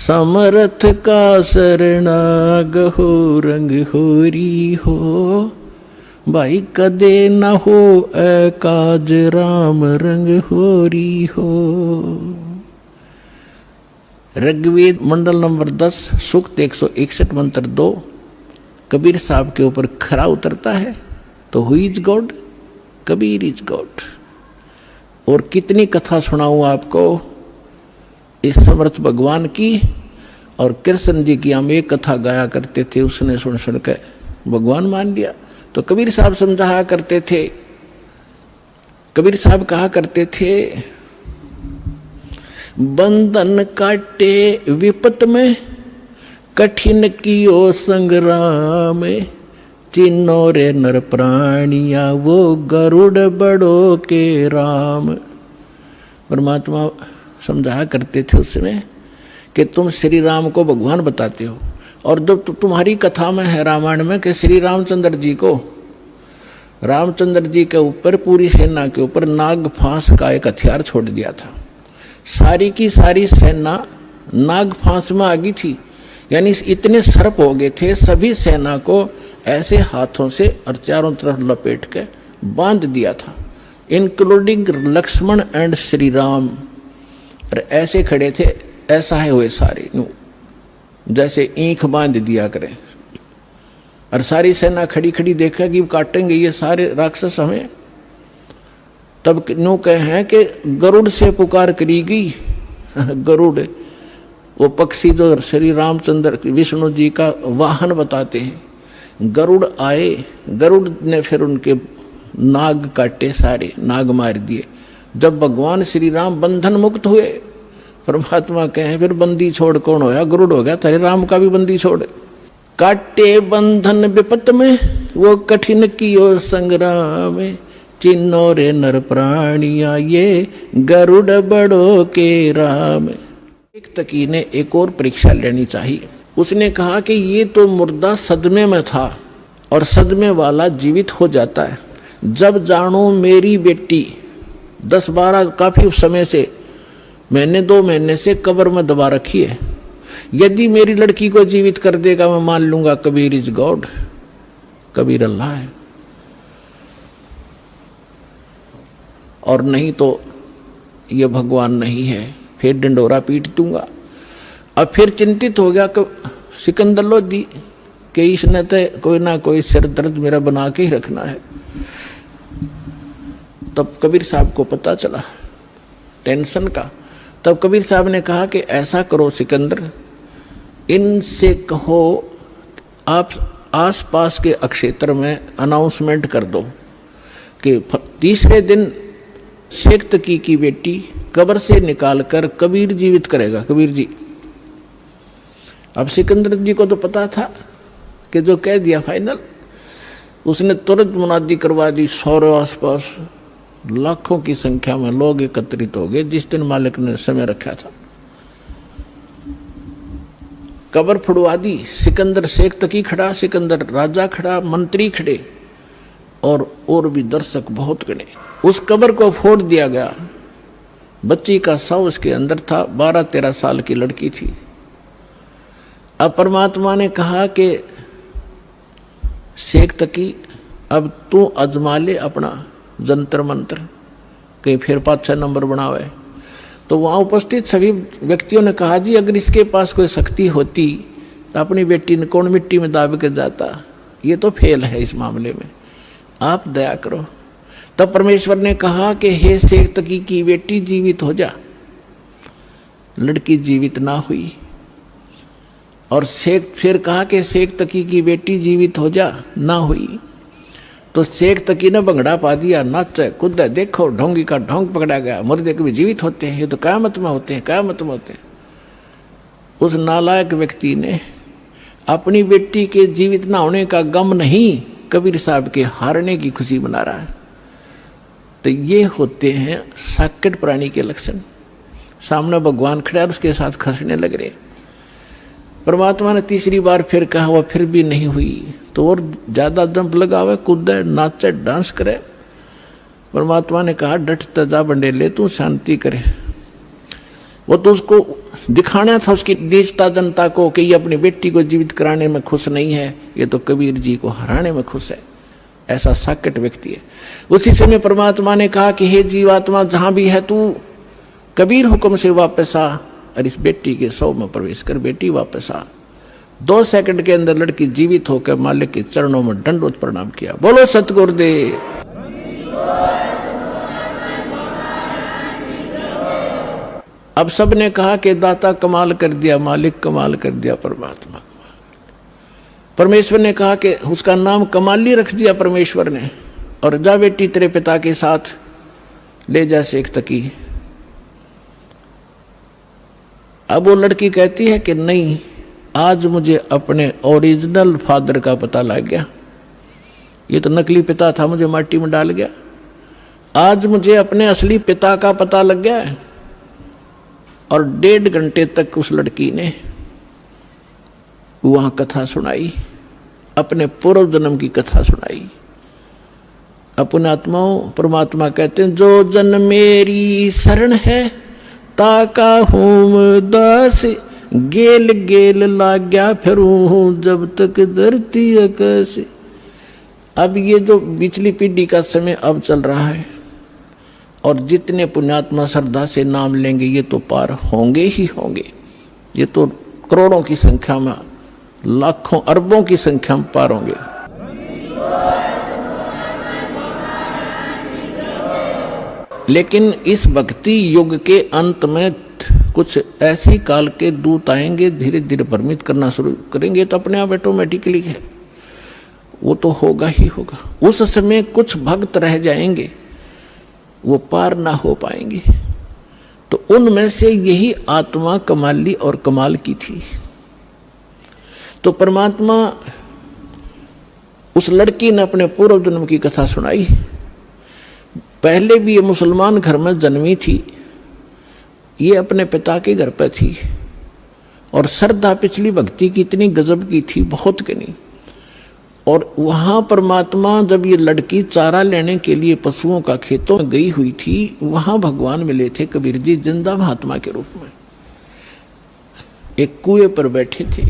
समर्थ का शरणाग हो रंग होरी हो, भाई कदे न हो एकाज राम रंग होरी हो। ऋग्वेद मंडल नंबर 10 सूक्त 161 मंत्र 2 कबीर साहब के ऊपर खरा उतरता है। तो who is God? Kabir is God. और कितनी कथा सुनाऊं आपको इस समर्थ भगवान की। और कृष्ण जी की हम एक कथा गाया करते थे, उसने सुन सुन के भगवान मान लिया। तो कबीर साहब समझाया करते थे, कबीर साहब कहा करते थे, बंधन काटे विपत में, कठिन कियो संग्राम, चिन्नो रे नर प्राणिया वो गरुड़ बड़ो के राम। परमात्मा समझाया करते थे उसमें कि तुम श्री राम को भगवान बताते हो, और जब तुम्हारी कथा में है रामायण में कि श्री रामचंद्र जी को, रामचंद्र जी के ऊपर पूरी सेना के ऊपर नाग फांस का एक हथियार छोड़ दिया था। सारी की सारी सेना नाग फांस में आ गई थी, यानी इतने सर्प हो गए थे, सभी सेना को ऐसे हाथों से और चारों तरफ लपेट के बांध दिया था, इंक्लूडिंग लक्ष्मण एंड श्री राम। और ऐसे खड़े थे, ऐसा है हुए सारे यूं जैसे ईंख बांध दिया करें। और सारी सेना खड़ी खड़ी देखा कि काटेंगे ये सारे राक्षस हमें। तब यूं कहे हैं कि गरुड़ से पुकार करेगी। गरुड़ वो पक्षी जो श्री रामचंद्र विष्णु जी का वाहन बताते हैं। गरुड़ आए, गरुड़ ने फिर उनके नाग काटे, सारे नाग मार दिए। जब भगवान श्री राम बंधन मुक्त हुए, परमात्मा कहे फिर बंदी छोड़ कौन होया? गरुड़ हो गया। तेरे राम का भी बंदी छोड़। काटे बंधन विपत में, वो कठिन कियो संग्राम, चिन्नो रे नर प्राणिया ये गरुड़ बड़ो के राम। एक तकी ने एक और परीक्षा लेनी चाहिए। उसने कहा कि ये तो मुर्दा सदमे में था और सदमे वाला जीवित हो जाता है। जब जानो मेरी बेटी 10-12 काफी समय से, मैंने 2 महीने से कब्र में दबा रखी है, यदि मेरी लड़की को जीवित कर देगा मैं मान लूंगा कबीर इज गॉड, कबीर अल्लाह है, और नहीं तो ये भगवान नहीं है, फिर डंडोरा पीट दूंगा। अब फिर चिंतित हो गया सिकंदर लोधी कि इसने तो कोई ना कोई सिर दर्द मेरा बना के ही रखना है। तब कबीर साहब को पता चला टेंशन का। तब कबीर साहब ने कहा कि ऐसा करो सिकंदर, इनसे कहो आप आसपास के अक्षेत्र में अनाउंसमेंट कर दो कि तीसरे दिन शेख तकी की बेटी कब्र से निकालकर कबीर जीवित करेगा, कबीर जी। अब सिकंदर जी को तो पता था कि जो कह दिया फाइनल। उसने तुरंत मुनादी करवा दी। 100 आसपास लाखों की संख्या में लोग एकत्रित हो गए जिस दिन मालिक ने समय रखा था। कब्र फुड़वा दी। सिकंदर शेख तकी खड़ा, सिकंदर राजा खड़ा, मंत्री खड़े और भी दर्शक बहुत गणे। उस कब्र को फोड़ दिया गया। बच्ची का शव उसके अंदर था, 12-13 साल की लड़की थी। अब परमात्मा ने कहा कि शेख तकी अब तू अजमा ले अपना जंतर मंत्र, कहीं फिर 5-6 नंबर बनावे। तो वहां उपस्थित सभी व्यक्तियों ने कहा जी अगर इसके पास कोई शक्ति होती तो अपनी बेटी ने कौन मिट्टी में दाब कर जाता, ये तो फेल है इस मामले में, आप दया करो। तब परमेश्वर ने कहा कि हे शेख तकी की बेटी जीवित हो जा। लड़की जीवित ना हुई। और शेख फिर कहा कि शेख तकी की बेटी जीवित हो जा, ना हुई। तो शेख तकी ने भंगड़ा पा दिया, नाचे कूदे, देखो ढोंगी का ढोंग पकड़ा गया। मुर्दे कभी जीवित होते हैं, ये तो क़यामत में होते हैं, क़यामत में होते हैं। उस नालायक व्यक्ति ने अपनी बेटी के जीवित ना होने का गम नहीं, कबीर साहब के हारने की खुशी मना रहा है। तो ये होते हैं साकेट प्राणी के लक्षण। सामने भगवान खड़ा और उसके साथ खसने लग रहे। परमात्मा ने तीसरी बार फिर कहा, वह फिर भी नहीं हुई। तो और ज्यादा जंप लगावे, कूदे, नाचे, डांस करे। परमात्मा ने कहा डट तजा बंडे ले, तू शांति करे। वो तो उसको दिखाना था उसकी नीचता जनता को कि ये अपनी बेटी को जीवित कराने में खुश नहीं है, ये तो कबीर जी को हराने में खुश है। ऐसा साकट व्यक्ति है। उसी समय परमात्मा ने कहा कि हे जीवात्मा, जहां भी है तू कबीर हुक्म से वापस आ और इस बेटी के शव में प्रवेश कर। बेटी वापस आ। 2 सेकंड के अंदर लड़की जीवित होकर मालिक के चरणों में दंडवत प्रणाम किया। बोलो सतगुरुदेव। अब सबने कहा कि दाता कमाल कर दिया, मालिक कमाल कर दिया, परमात्मा। परमेश्वर ने कहा कि उसका नाम कमाली रख दिया परमेश्वर ने, और जा बेटी तेरे पिता के साथ ले जा सेक तकी। अब वो लड़की कहती है कि नहीं, आज मुझे अपने ओरिजिनल फादर का पता लग गया, ये तो नकली पिता था, मुझे माटी में डाल गया। आज मुझे अपने असली पिता का पता लग गया है। और 1.5 घंटे तक उस लड़की ने वहां कथा सुनाई, अपने पूर्व जन्म की कथा सुनाई। अपने आत्माओं, परमात्मा कहते हैं, जो जन मेरी शरण है ताका हूं दास, गेल गेल लाग्या फिरूं जब तक धरती आकाश। अब ये जो पिछली पीढ़ी का समय अब चल रहा है, और जितने पुण्यात्मा श्रद्धा से नाम लेंगे ये तो पार होंगे ही होंगे। ये तो करोड़ों की संख्या में, लाखों अरबों की संख्या में पार होंगे। लेकिन इस भक्ति युग के अंत में कुछ ऐसे काल के दूत आएंगे, धीरे धीरे भ्रमित करना शुरू करेंगे, तो अपने आप ऑटोमेटिकली है, वो तो होगा ही होगा। उस समय कुछ भक्त रह जाएंगे, वो पार ना हो पाएंगे। तो उनमें से यही आत्मा कमाली और कमाल की थी। तो परमात्मा, उस लड़की ने अपने पूर्व जन्म की कथा सुनाई। पहले भी ये मुसलमान घर में जन्मी थी, ये अपने पिता के घर पर थी, और श्रद्धा पिछली भक्ति की इतनी गजब की थी, बहुत की नहीं। और वहां परमात्मा, जब ये लड़की चारा लेने के लिए पशुओं का खेतों में गई हुई थी, वहां भगवान मिले थे कबीर जी जिंदा महात्मा के रूप में। एक कुएं पर बैठे थे,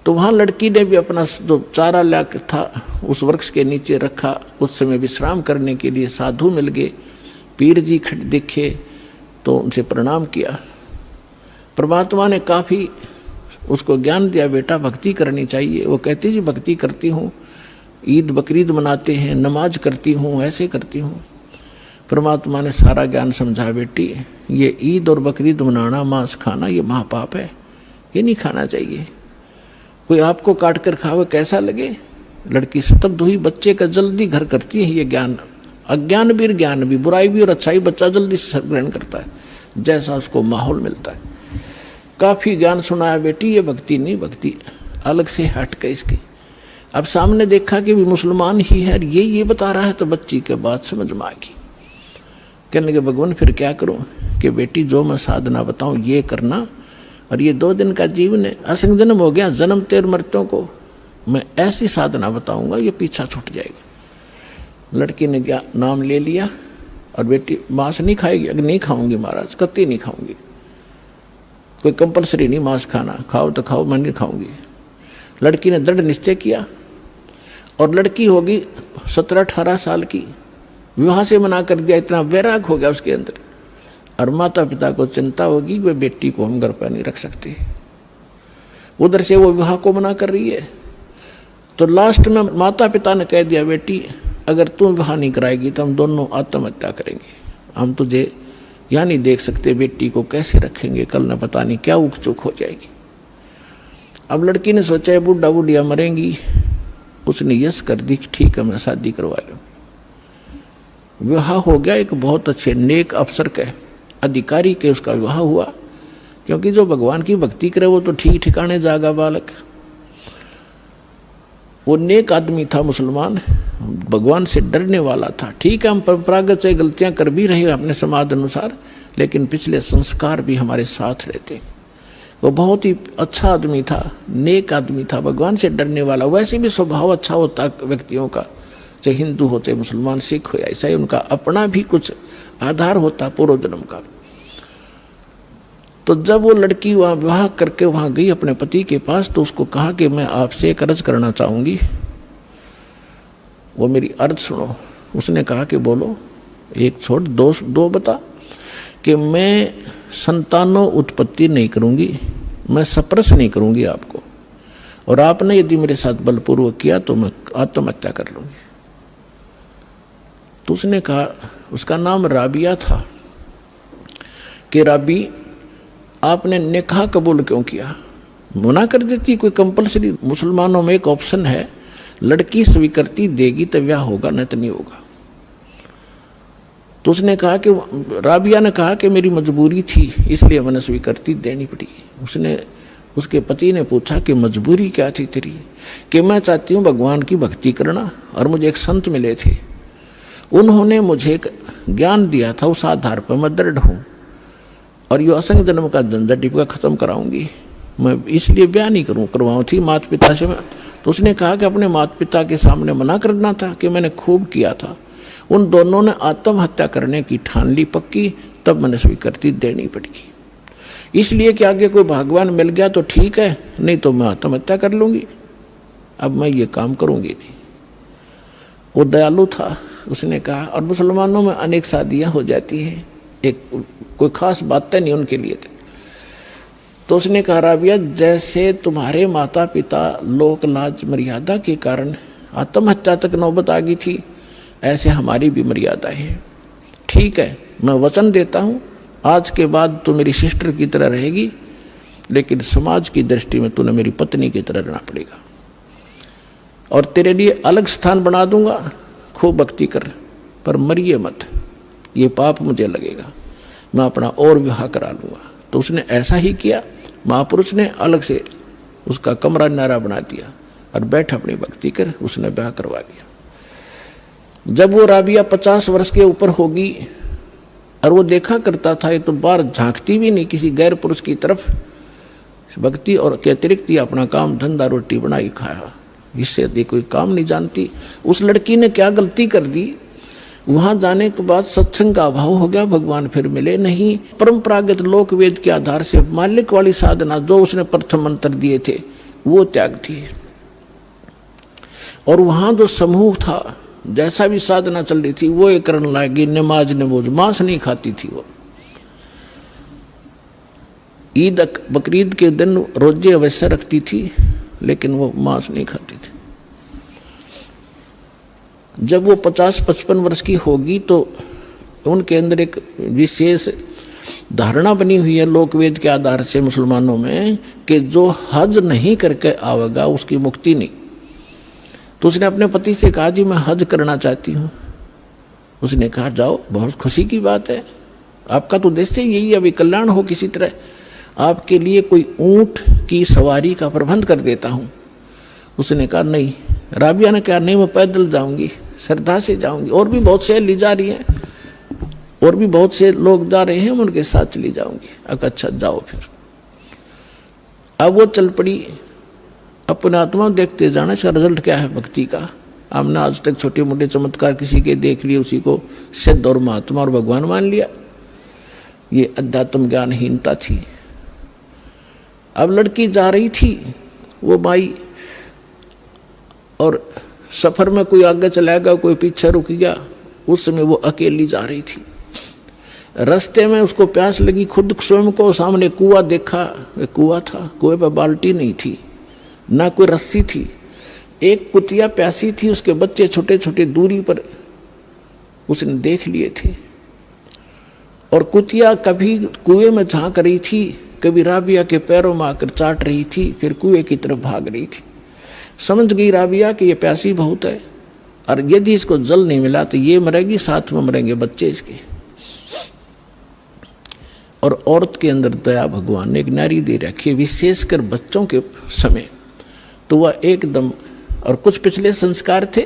तो वहां लड़की ने भी अपना जो चारा लाकर था उस वृक्ष के नीचे रखा। उस समय विश्राम करने के लिए साधु मिल गए, पीर जी खड़े दिखे तो उनसे प्रणाम किया। परमात्मा ने काफी उसको ज्ञान दिया, बेटा भक्ति करनी चाहिए। वो कहती जी भक्ति करती हूँ, ईद बकरीद मनाते हैं, नमाज करती हूँ, ऐसे करती हूँ। परमात्मा ने सारा ज्ञान समझा, बेटी ये ईद और बकरीद मनाना, मांस खाना, ये महापाप है, ये नहीं खाना चाहिए। कोई आपको काट कर खावे कैसा लगे। लड़की स्तब्ध हुई, बच्चे का जल्दी घर करती है ये ज्ञान। अज्ञान भी ज्ञान भी, बुराई भी और अच्छाई बच्चा जल्दी से ग्रहण करता है, जैसा उसको माहौल मिलता है। काफी ज्ञान सुनाया, बेटी ये भक्ति नहीं, भक्ति अलग से हट के इसकी। अब सामने देखा कि भी मुसलमान ही है, ये बता रहा है, तो बच्ची के बात समझ में आ गई। कहने के भगवान फिर क्या करूं कि बेटी जो मैं साधना बताऊं ये करना, और ये 2 दिन का जीवन है, असंग जन्म हो गया, जन्म तेर मृत्यों को मैं ऐसी साधना बताऊंगा ये पीछा छूट जाएगा। लड़की ने क्या नाम ले लिया, और बेटी मांस नहीं खाएगी। अगर नहीं खाऊंगी महाराज, कत्ती नहीं खाऊंगी, कोई कंपलसरी नहीं मांस खाना, खाओ तो खाओ, मैं नहीं खाऊंगी। लड़की ने दृढ़ निश्चय किया, और लड़की होगी 17-18 साल की, विवाह से मना कर दिया। इतना वैराग हो गया उसके अंदर, और माता पिता को चिंता होगी वे बेटी को हम घर पर नहीं रख सकते। उधर से वो विवाह को मना कर रही है, तो लास्ट में माता पिता ने कह दिया, बेटी अगर तुम विवाह नहीं कराएगी तो हम दोनों आत्महत्या करेंगे, हम तुझे यहाँ नहीं देख सकते, बेटी को कैसे रखेंगे, कल न पता नहीं क्या उक चुक हो जाएगी। अब लड़की ने सोचा बुढ़ा बुढ़िया मरेंगी, उसने यस कर दी, ठीक है मैं शादी करवा लूँ। विवाह हो गया, एक बहुत अच्छे नेक अफसर के अधिकारी के उसका विवाह हुआ, क्योंकि जो भगवान की भक्ति करे वो तो ठीक ठिकाने जागा बालक। वो नेक आदमी था, मुसलमान, भगवान से डरने वाला था। ठीक है हम परंपरागत से गलतियां कर भी रहे अपने समाज अनुसार, लेकिन पिछले संस्कार भी हमारे साथ रहते। वो बहुत ही अच्छा आदमी था, नेक आदमी था, भगवान से डरने वाला। वैसे भी स्वभाव अच्छा होता व्यक्तियों का, चाहे हिंदू होते, मुसलमान, सिख हो, ऐसा ही उनका अपना भी कुछ आधार होता पूर्व जन्म का। तो जब वो लड़की वहाँ विवाह करके वहाँ गई अपने पति के पास, तो उसको कहा कि मैं आपसे एक अर्ज करना चाहूँगी, वो मेरी अर्ज सुनो। उसने कहा कि बोलो, एक छोड़ दो बता, कि मैं संतानों उत्पत्ति नहीं करूँगी, मैं सप्रस नहीं करूँगी आपको, और आपने यदि मेरे साथ बलपूर्वक किया तो मैं आत्महत्या कर लूँगी। तो उसने कहा, उसका नाम राबिया था, कि राबी आपने निकाह कबूल क्यों किया? मना कर देती कोई कंपलसरी। मुसलमानों में एक ऑप्शन है, लड़की स्वीकृति देगी तो ब्याह होगा, नहीं तो नहीं होगा। तो उसने कहा कि राबिया ने कहा कि मेरी मजबूरी थी इसलिए मैंने स्वीकृति देनी पड़ी। उसके पति ने पूछा कि मजबूरी क्या थी तेरी? कि मैं चाहती हूँ भगवान की भक्ति करना, और मुझे एक संत मिले थे, उन्होंने मुझे एक ज्ञान दिया था, उस आधार पर मैं दृढ़ हूँ, और यो असंग जन्म का झंझट टिपका खत्म कराऊंगी, मैं इसलिए ब्याह नहीं करवाऊँ थी माता पिता से मैं। तो उसने कहा कि अपने माता पिता के सामने मना करना था कि मैंने खूब किया था। उन दोनों ने आत्महत्या करने की ठान ली पक्की, तब मैंने स्वीकृति देनी पड़ेगी, इसलिए कि आगे कोई भगवान मिल गया तो ठीक है, नहीं तो मैं आत्महत्या कर लूँगी, अब मैं ये काम करूँगी नहीं। वो दयालु था, उसने कहा। और मुसलमानों में अनेक शादियाँ हो जाती हैं, एक कोई खास बातें नहीं उनके लिए थे। तो उसने कहा, राबिया जैसे तुम्हारे माता पिता लोक लाज मर्यादा के कारण आत्महत्या तक नौबत आ गई थी, ऐसे हमारी भी मर्यादा है। ठीक है, मैं वचन देता हूँ, आज के बाद तू मेरी सिस्टर की तरह रहेगी, लेकिन समाज की दृष्टि में तूने मेरी पत्नी की तरह रहना पड़ेगा, और तेरे लिए अलग स्थान बना दूंगा, खूब भक्ति कर, पर मरिए मत, ये पाप मुझे लगेगा, मैं अपना और विवाह करा लूँगा। तो उसने ऐसा ही किया। महापुरुष ने अलग से उसका कमरा नारा बना दिया और बैठ अपनी भक्ति कर, उसने ब्याह करवा दिया। जब वो राबिया 50 वर्ष के ऊपर होगी, और वो देखा करता था, ये तो बाहर झांकती भी नहीं किसी गैर पुरुष की तरफ, भक्ति और के अतिरिक्त ही अपना काम धंधा रोटी बनाई खाया, इससे अधिक कोई काम नहीं जानती। उस लड़की ने क्या गलती कर दी, वहां जाने के बाद सत्संग का अभाव हो गया, भगवान फिर मिले नहीं। परंपरागत लोक वेद के आधार से मालिक वाली साधना जो उसने प्रथम मंत्र दिए थे वो त्याग थी, और वहां जो समूह था, जैसा भी साधना चल रही थी वो ये करने लगी, नमाज नमोज, मांस नहीं खाती थी वो। ईद बकरीद के दिन रोजे अवश्य रखती थी, लेकिन वो मांस नहीं खाती थी। जब वो 50-55 वर्ष की होगी तो उनके अंदर एक विशेष धारणा बनी हुई है लोकवेद के आधार से मुसलमानों में, कि जो हज नहीं करके आवेगा उसकी मुक्ति नहीं। तो उसने अपने पति से कहा, जी मैं हज करना चाहती हूँ। उसने कहा, जाओ, बहुत खुशी की बात है, आपका तो उद्देश्य यही है, अभी कल्याण हो किसी तरह, आपके लिए कोई ऊंट की सवारी का प्रबंध कर देता हूँ। उसने कहा नहीं। राबिया ने कहा, नहीं मैं पैदल जाऊंगी, श्रद्धा से जाऊंगी, और भी बहुत से ली जा रही हैं, और भी बहुत से लोग जा रहे हैं, मैं उनके साथ चली जाऊंगी। अच्छा जाओ फिर। अब वो चल पड़ी, अपने आत्मा देखते जाना, इसका रिजल्ट क्या है भक्ति का। हमने आज तक छोटे मोटे चमत्कार किसी के देख लिए, उसी को सिद्ध और महात्मा और भगवान मान लिया, ये अध्यात्म ज्ञानहीनता थी। अब लड़की जा रही थी, वो माई, और सफर में कोई आगे चला गया, कोई पीछे रुक गया, उस समय वो अकेली जा रही थी। रास्ते में उसको प्यास लगी, खुद स्वयं को सामने कुआं देखा, कुआं था, कुएं पर बाल्टी नहीं थी, ना कोई रस्सी थी। एक कुतिया प्यासी थी, उसके बच्चे छोटे छोटे दूरी पर उसने देख लिए थे, और कुतिया कभी कुएं में झांक रही थी, कभी राबिया के पैरों में आकर चाट रही थी, फिर कुएं की तरफ भाग रही थी। समझ गई राबिया कि ये प्यासी बहुत है, और यदि इसको जल नहीं मिला तो ये मरेगी, साथ में मरेंगे बच्चे इसके। और औरत के अंदर दया भगवान ने एक नारी दे रखी है, विशेषकर बच्चों के समय, तो वह एकदम, और कुछ पिछले संस्कार थे,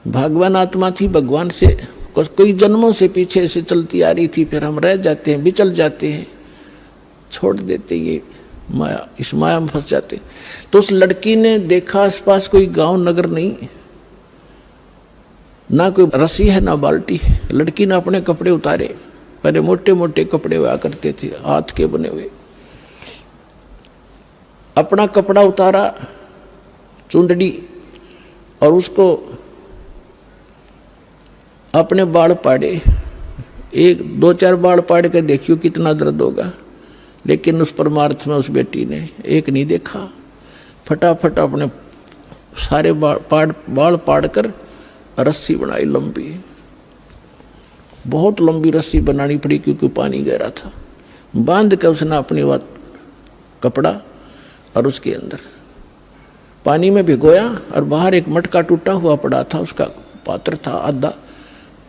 भगवान आत्मा थी, भगवान से कई जन्मों से पीछे से चलती आ रही थी, फिर हम रह जाते हैं, बिचल जाते हैं, छोड़ देते, ये माया, इस माया में फंस जाते। तो उस लड़की ने देखा आसपास कोई गांव नगर नहीं, ना कोई रस्सी है ना बाल्टी है। लड़की ने अपने कपड़े उतारे पहले मोटे मोटे कपड़े हुआ करते थे, हाथ के बने हुए। अपना कपड़ा उतारा, चुंदड़ी, और उसको अपने बाल पाड़े। एक दो चार बाल पाड़ के देखियो कितना दर्द होगा। लेकिन उस परमार्थ में उस बेटी ने एक नहीं देखा, फटाफट अपने सारे बाल पाड़ कर रस्सी बनाई लंबी। बहुत लंबी रस्सी बनानी पड़ी क्योंकि पानी गहरा था। बांध कर उसने अपनी बात कपड़ा और उसके अंदर पानी में भिगोया, और बाहर एक मटका टूटा हुआ पड़ा था, उसका पात्र था आधा,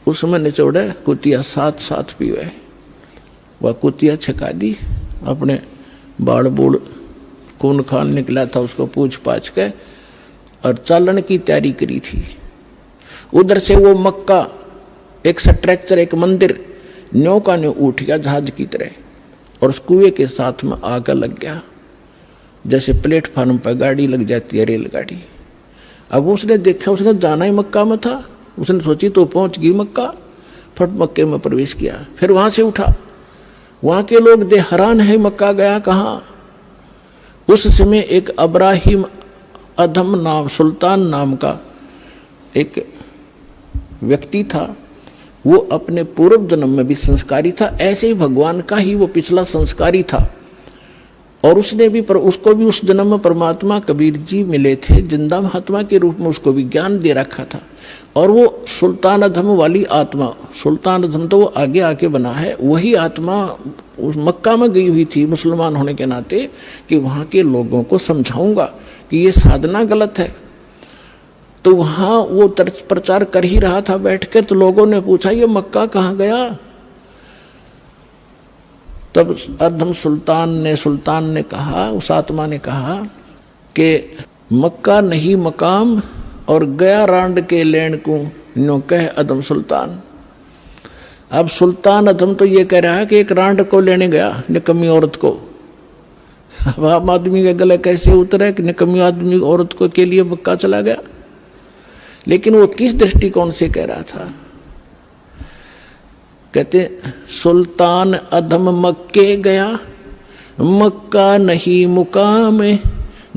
उसमें निचोड़े कुतिया साथ साथ पीवे। वह कुतिया छका दी, अपने बाड़ बूढ़ खून खान निकला था उसको पूछ पाछ के, और चालन की तैयारी करी थी। उधर से वो मक्का एक स्ट्रक्चर, एक मंदिर न्यों का न्यों उठ गया जहाज की तरह, और उस कुएं के साथ में आग लग गया, जैसे प्लेटफार्म पर गाड़ी लग जाती है, रेलगाड़ी। अब उसने देखा, उसने जाना ही मक्का में था, उसने सोची तो पहुंच गई मक्का, फट मक्के में प्रवेश किया। फिर वहां से उठा, वहां के लोग दे हैरान है, मक्का गया कहाँ। उस समय एक अब्राहिम अधम नाम, सुल्तान नाम का एक व्यक्ति था। वो अपने पूर्व जन्म में भी संस्कारी था, ऐसे ही भगवान का ही वो पिछला संस्कारी था। और उसने भी उसको भी उस जन्म में परमात्मा कबीर जी मिले थे, जिंदा महात्मा के रूप में उसको भी ज्ञान दे रखा था। और वो सुल्तान अधम वाली आत्मा, सुल्तान अधम तो वो आगे आके बना है, वही आत्मा उस मक्का में गई हुई थी मुसलमान होने के नाते, कि वहाँ के लोगों को समझाऊंगा कि ये साधना गलत है। तो वहाँ वो प्रचार कर ही रहा था बैठ के, तो लोगों ने पूछा ये मक्का कहाँ गया। तब अधम सुल्तान ने कहा, उस आत्मा ने कहा कि मक्का नहीं मकाम, और गया रांड के लेन को नो कह अधम सुल्तान। अब सुल्तान अधम तो ये कह रहा है कि एक रांड को लेने गया, निकम्मी औरत को। अब आम आदमी के गले कैसे उतरे कि निकम्मी आदमी औरत को के लिए मक्का चला गया। लेकिन वो किस दृष्टिकोण से कह रहा था, कहते सुल्तान अधम मक्के गया, मक्का नहीं मुकाम,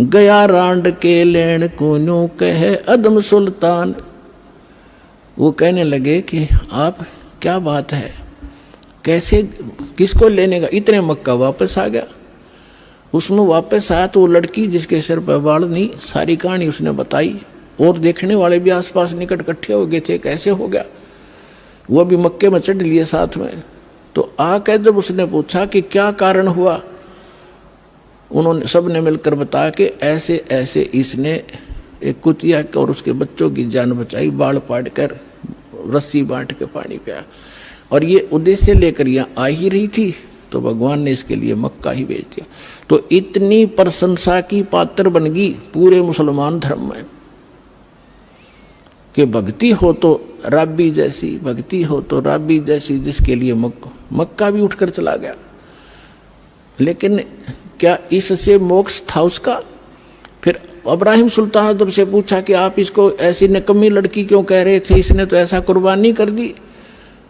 गया रांड के लेन को कहे अधम सुल्तान। वो कहने लगे कि आप क्या बात है, कैसे किसको लेने का, इतने मक्का वापस आ गया। उसमें वापस आया तो वो लड़की जिसके सिर पर बाल नहीं, सारी कहानी उसने बताई, और देखने वाले भी आसपास निकट इकट्ठे हो गए थे, कैसे हो गया। वो भी मक्के में चढ़ लिए साथ में। तो आकर जब उसने पूछा कि क्या कारण हुआ, उन्होंने सबने मिलकर बताया कि ऐसे ऐसे इसने एक कुतिया और उसके बच्चों की जान बचाई, बाल पाड़ कर रस्सी बांट के पानी पिया, और ये उद्देश्य लेकर यहाँ आ ही रही थी, तो भगवान ने इसके लिए मक्का ही भेज दिया। तो इतनी प्रशंसा की पात्र बन गई पूरे मुसलमान धर्म में कि भक्ति हो तो राबी जैसी, भक्ति हो तो राबी जैसी, जिसके लिए मक्का भी उठकर चला गया। लेकिन क्या इससे मोक्ष था उसका? फिर अब्राहिम सुल्तान से पूछा कि आप इसको ऐसी निकम्मी लड़की क्यों कह रहे थे, इसने तो ऐसा कुर्बानी कर दी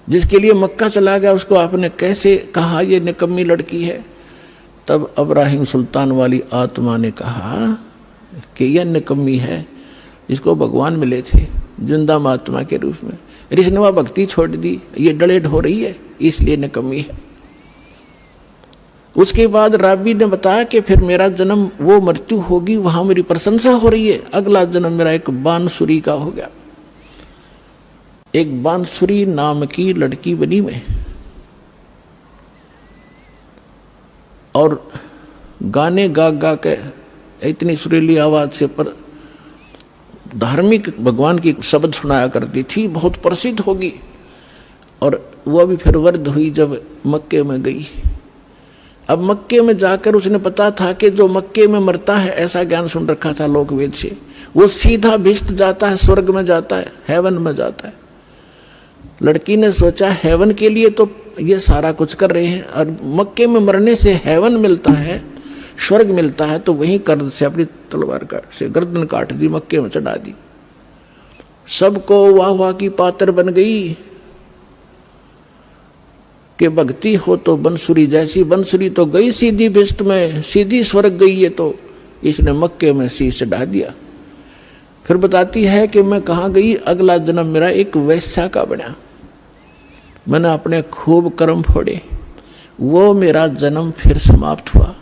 जिसके लिए मक्का चला गया, उसको आपने कैसे कहा ये निकम्मी लड़की है? तब अब्राहिम सुल्तान वाली आत्मा ने कहा कि यह निकम्मी है, इसको भगवान मिले थे जिंदा महात्मा के रूप में, इसने वह भक्ति छोड़ दी, ये डलेड हो रही है, इसलिए निकम्मी है। उसके बाद राबी ने बताया कि फिर मेरा जन्म वो मृत्यु होगी, वहां मेरी प्रशंसा हो रही है, अगला जन्म मेरा एक बांसुरी का हो गया। एक बांसुरी नाम की लड़की बनी मैं, और गाने गा गा के इतनी सुरीली आवाज से पर धार्मिक भगवान की शब्द सुनाया करती थी, बहुत प्रसिद्ध होगी। और वह भी फिर वृद्ध हुई जब मक्के में गई। अब मक्के में जाकर उसने पता था कि जो मक्के में मरता है, ऐसा ज्ञान सुन रखा था लोक वेद से, वो सीधा भिष्ट जाता है, स्वर्ग में जाता है, हेवन में जाता है। लड़की ने सोचा हेवन के लिए तो ये सारा कुछ कर रहे हैं, और मक्के में मरने से हेवन मिलता है, स्वर्ग मिलता है, तो वहीं कर्द से अपनी तलवार से गर्दन काट दी, मक्के में चढ़ा दी। सबको वाह वाह की पात्र बन गई। कि भक्ति हो तो बंसुरी जैसी, बंसुरी तो गई सीधी भिष्ट में, सीधी स्वर्ग गई है, तो इसने मक्के में शीश चढ़ा दिया। फिर बताती है कि मैं कहाँ गई, अगला जन्म मेरा एक वैश्या का बना, मैंने अपने खूब कर्म फोड़े, वो मेरा जन्म फिर समाप्त हुआ।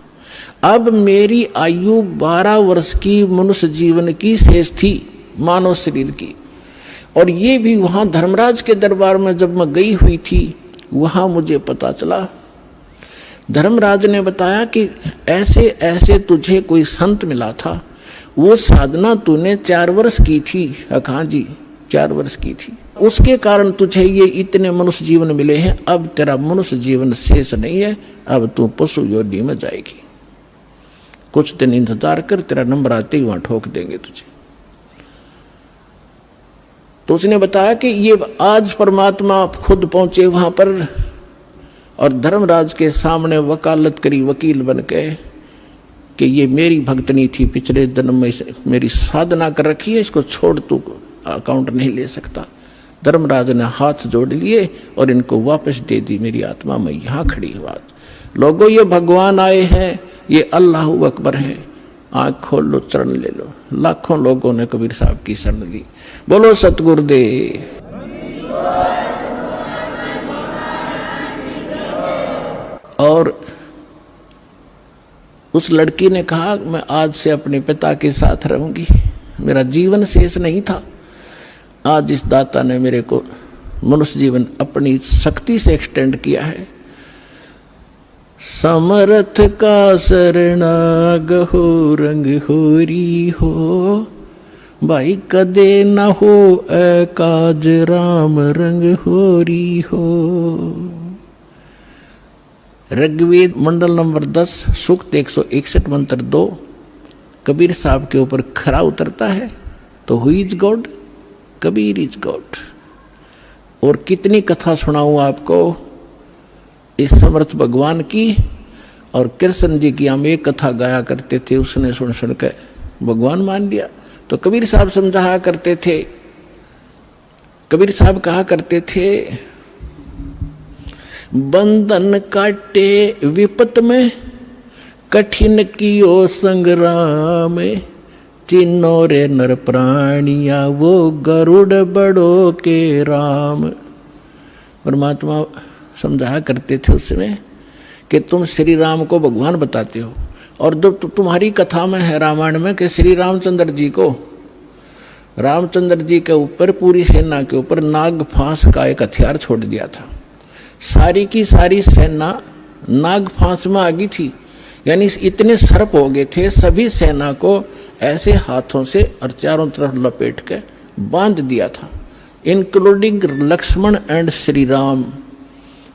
अब मेरी आयु 12 वर्ष की मनुष्य जीवन की शेष थी, मानव शरीर की। और ये भी वहां धर्मराज के दरबार में जब मैं गई हुई थी, वहां मुझे पता चला, धर्मराज ने बताया कि ऐसे ऐसे तुझे कोई संत मिला था, वो साधना तूने 4 वर्ष की थी। हाँ जी, 4 वर्ष की थी, उसके कारण तुझे ये इतने मनुष्य जीवन मिले हैं। अब तेरा मनुष्य जीवन शेष नहीं है, अब तू पशु योनि में जाएगी, कुछ दिन इंतजार कर, तेरा नंबर आते ही वहां ठोक देंगे तुझे। तो उसने बताया कि ये आज परमात्मा खुद पहुंचे वहां पर और धर्मराज के सामने वकालत करी वकील बन के कि ये मेरी भक्तनी थी, पिछले जन्म में मेरी साधना कर रखी है, इसको छोड़ तू अकाउंट नहीं ले सकता। धर्मराज ने हाथ जोड़ लिए और इनको वापस दे दी मेरी आत्मा। मैं यहाँ खड़ी हूँ। लोगों, ये भगवान आए हैं, ये अल्लाह अकबर है, आँख खोल लो, शरण ले लो। लाखों लोगों ने कबीर साहब की शरण ली। बोलो सतगुरुदेव। और उस लड़की ने कहा, मैं आज से अपने पिता के साथ रहूंगी, मेरा जीवन शेष नहीं था। आज इस दाता ने मेरे को मनुष्य जीवन अपनी शक्ति से एक्सटेंड किया है। समर्थ का शरणाग हो, रंग होरी हो, भाई कदे न हो काज, राम रंग होरी हो। ऋग्वेद मंडल नंबर 10 सूक्त 161 मंत्र 2 कबीर साहब के ऊपर खरा उतरता है। तो who is God? Kabir is God. और कितनी कथा सुनाऊं आपको इस समर्थ भगवान की। और कृष्ण जी की हम एक कथा गाया करते थे, उसने सुन सुन के भगवान मान लिया। तो कबीर साहब समझाया करते थे, कबीर साहब कहा करते थे, बंधन काटे विपत में, कठिन कियो संग्राम, चिन्नो रे नर प्राणिया, वो गरुड़ बड़ो के राम। परमात्मा समझाया करते थे उसमें कि तुम श्री राम को भगवान बताते हो, और जब तुम्हारी कथा में है रामायण में कि श्री रामचंद्र जी को, रामचंद्र जी के ऊपर पूरी सेना के ऊपर नाग फांस का एक हथियार छोड़ दिया था। सारी की सारी सेना नाग फांस में आ गई थी, यानी इतने सर्प हो गए थे, सभी सेना को ऐसे हाथों से और चारों तरफ लपेट के बांध दिया था, इंक्लूडिंग लक्ष्मण एंड श्री राम।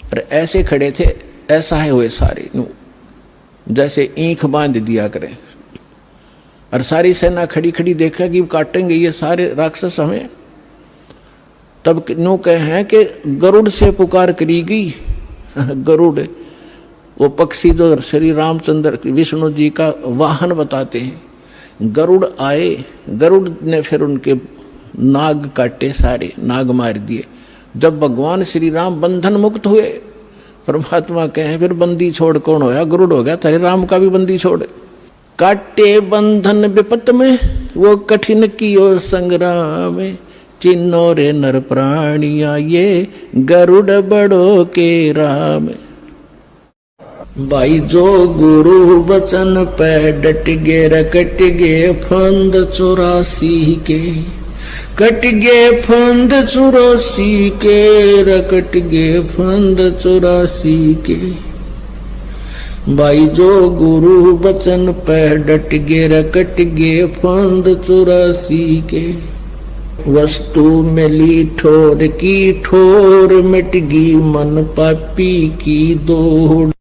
और ऐसे खड़े थे, ऐसा है हुए सारे, जैसे ईंख बांध दिया करें। और सारी सेना खड़ी खड़ी देखा कि काटेंगे ये सारे राक्षस हमें। तब नो कहे हैं कि गरुड़ से पुकार करी गई। गरुड़ वो पक्षी जो श्री रामचंद्र विष्णु जी का वाहन बताते हैं। गरुड़ आए, गरुड़ ने फिर उनके नाग काटे, सारे नाग मार दिए। जब भगवान श्री राम बंधन मुक्त हुए, परमात्मा कहे फिर बंदी छोड़ कौन होया? गरुड़ हो गया, तेरे राम का भी बंदी छोड़। काटे बंधन विपत में, वो कठिन कियो संग्राम, चिन्नो रे नर प्राणिया, ये गरुड़ बड़ो के राम। भाई जो गुरु वचन पे डट गे, रकट गे फंद 84 के, कट गे फंद 84 के, रकट गे फंद 84 के। भाई जो गुरु वचन पे डट गे, रकट गे फंद 84 के। वस्तु मिली ठोर की ठोर, मिट गई मन पापी की दौड़,